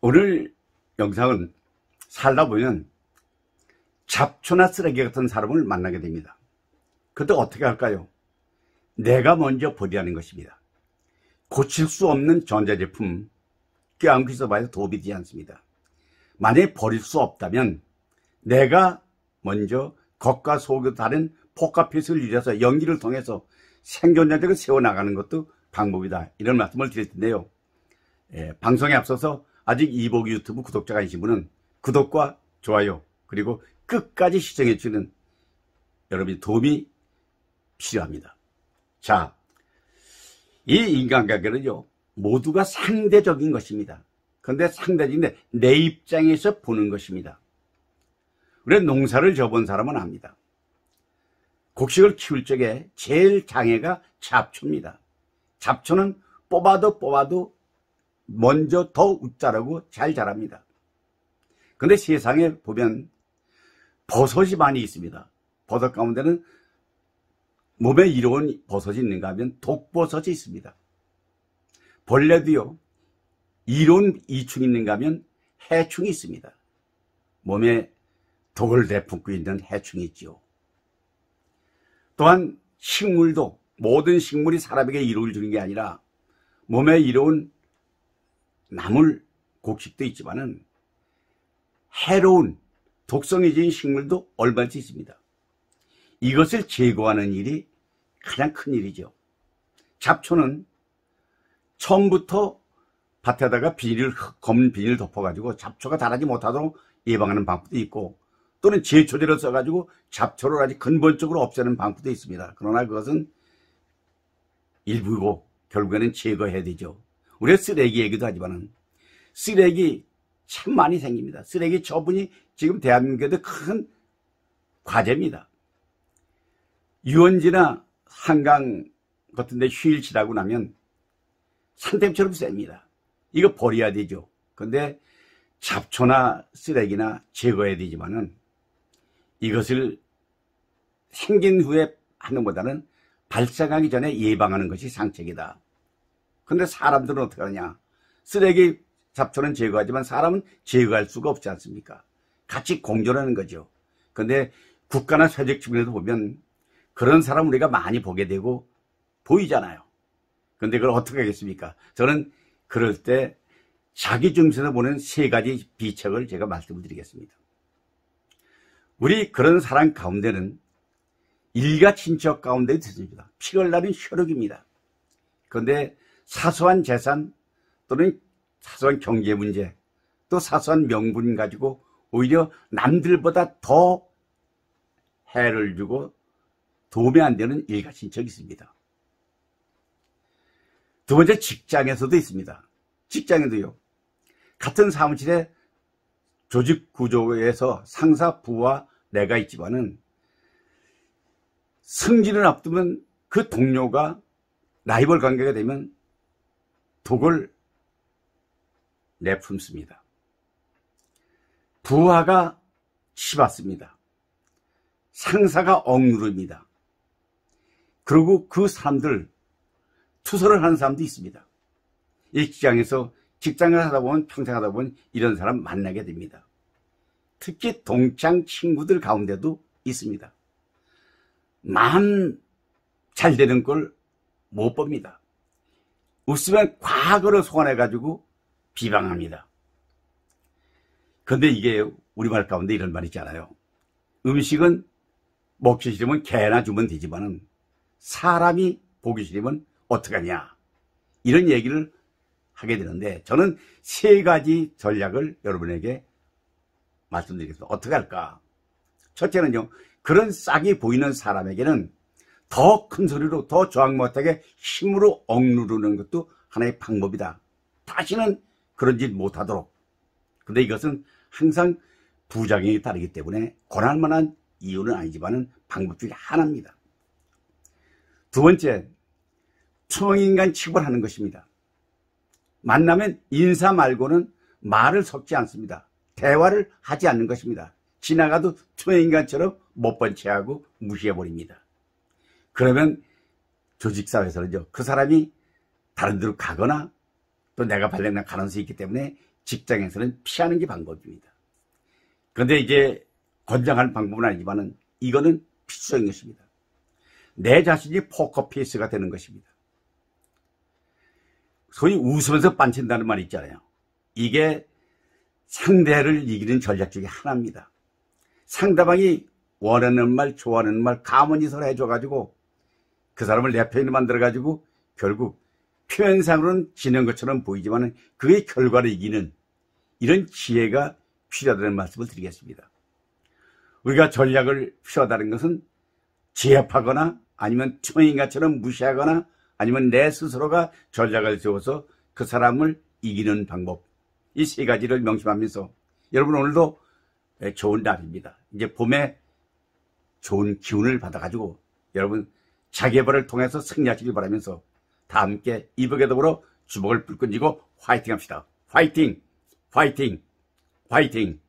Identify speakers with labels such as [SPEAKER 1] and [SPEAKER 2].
[SPEAKER 1] 오늘 영상은 살다 보면 잡초나 쓰레기 같은 사람을 만나게 됩니다. 그때 어떻게 할까요? 내가 먼저 버리라는 것입니다. 고칠 수 없는 전자제품 껴안고 있어봐야 도움이 되지 않습니다. 만약에 버릴 수 없다면 내가 먼저 겉과 속이 다른 포카핏을 유지해서 연기를 통해서 생존자들을 세워나가는 것도 방법이다, 이런 말씀을 드릴 텐데요. 방송에 앞서서 아직 이보기 유튜브 구독자가 아니신 분은 구독과 좋아요, 그리고 끝까지 시청해 주시는 여러분의 도움이 필요합니다. 자, 이 인간관계는요, 모두가 상대적인 것입니다. 그런데 상대적인데 내 입장에서 보는 것입니다. 우리 농사를 져본 사람은 압니다. 곡식을 키울 적에 제일 장애가 잡초입니다. 잡초는 뽑아도 먼저 더 자라고 잘 자랍니다. 그런데 세상에 보면 버섯이 많이 있습니다. 버섯 가운데는 몸에 이로운 버섯이 있는가 하면 독버섯이 있습니다. 벌레도요, 이로운 이충이 있는가 하면 해충이 있습니다. 몸에 독을 내뿜고 있는 해충이 있죠. 또한 식물도, 모든 식물이 사람에게 이로움을 주는 게 아니라 몸에 이로운 나물, 곡식도 있지만은 해로운 독성이 진 식물도 얼마나 있습니다. 이것을 제거하는 일이 가장 큰 일이죠. 잡초는 처음부터 밭에다가 검은 비닐 덮어가지고 잡초가 자라지 못하도록 예방하는 방법도 있고, 또는 제초제를 써가지고 잡초를 아주 근본적으로 없애는 방법도 있습니다. 그러나 그것은 일부고 결국에는 제거해야 되죠. 우리가 쓰레기 얘기도 하지만은 쓰레기 참 많이 생깁니다. 쓰레기 처분이 지금 대한민국에도 큰 과제입니다. 유원지나 한강 같은 데 휴일 지나고 나면 산더미처럼 셉니다. 이거 버려야 되죠. 근데 잡초나 쓰레기나 제거해야 되지만은 이것을 생긴 후에 하는 것보다는 발생하기 전에 예방하는 것이 상책이다. 근데 사람들은 어떻게 하느냐? 쓰레기, 잡초는 제거하지만 사람은 제거할 수가 없지 않습니까? 같이 공존하는 거죠. 근데 국가나 사회적 측면에서 보면 그런 사람 우리가 많이 보게 되고 보이잖아요. 근데 그걸 어떻게 하겠습니까? 저는 그럴 때 자기 중심에서 보는 세 가지 비책을 제가 말씀을 드리겠습니다. 우리 그런 사람 가운데는 일가 친척 가운데 있습니다. 피를 나는 혈육입니다. 그런데 사소한 재산 또는 사소한 경제 문제, 또 사소한 명분 가지고 오히려 남들보다 더 해를 주고 도움이 안 되는 일가 친척이 있습니다. 두 번째, 직장에서도 있습니다. 직장에도요, 같은 사무실에 조직 구조에서 상사, 부하, 내가 있지만은 승진을 앞두면 그 동료가 라이벌 관계가 되면 독을 내뿜습니다. 부하가 치받습니다. 상사가 억누릅니다. 그리고 그 사람들 투서를 하는 사람도 있습니다. 이 직장에서 직장을 하다 보면, 평생 하다 보면 이런 사람 만나게 됩니다. 특히 동창 친구들 가운데도 있습니다. 마음 잘 되는 걸 못 봅니다. 웃으면 과거를 소환해가지고 비방합니다. 그런데 이게 우리말 가운데 이런 말이 있잖아요. 음식은 먹기 싫으면 개나 주면 되지만은 사람이 보기 싫으면 어떡하냐, 이런 얘기를 하게 되는데, 저는 세 가지 전략을 여러분에게 말씀드리겠습니다. 어떻게 할까? 첫째는요, 그런 싹이 보이는 사람에게는 더 큰 소리로, 더 저항 못하게 힘으로 억누르는 것도 하나의 방법이다. 다시는 그런 짓 못하도록. 근데 이것은 항상 부작용이 따르기 때문에 권할 만한 이유는 아니지만은 방법 중에 하나입니다. 두 번째, 투명인간 취급을 하는 것입니다. 만나면 인사 말고는 말을 섞지 않습니다. 대화를 하지 않는 것입니다. 지나가도 투명인간처럼 못 본 채하고 무시해버립니다. 그러면 조직사회에서는요, 그 사람이 다른 데로 가거나 또 내가 발령날 가능성이 있기 때문에 직장에서는 피하는 게 방법입니다. 그런데 이제 권장하는 방법은 아니지만은 이거는 필수적인 것입니다. 내 자신이 포커페이스가 되는 것입니다. 소위 웃으면서 빤친다는 말이 있잖아요. 이게 상대를 이기는 전략 중에 하나입니다. 상대방이 원하는 말, 좋아하는 말, 가문이설 해줘가지고 그 사람을 내 편으로 만들어가지고 결국 표면상으로는 지는 것처럼 보이지만 그의 결과를 이기는 이런 지혜가 필요하다는 말씀을 드리겠습니다. 우리가 전략을 필요하다는 것은 제압하거나 아니면 투명인간처럼 무시하거나 아니면 내 스스로가 전략을 세워서 그 사람을 이기는 방법, 이 세 가지를 명심하면서 여러분 오늘도 좋은 날입니다. 이제 봄에 좋은 기운을 받아가지고 여러분 자기의 통해서 승리하시길 바라면서 다 함께 이북에 더불어 주먹을 불끈 쥐고 화이팅 합시다. 화이팅! 화이팅! 화이팅!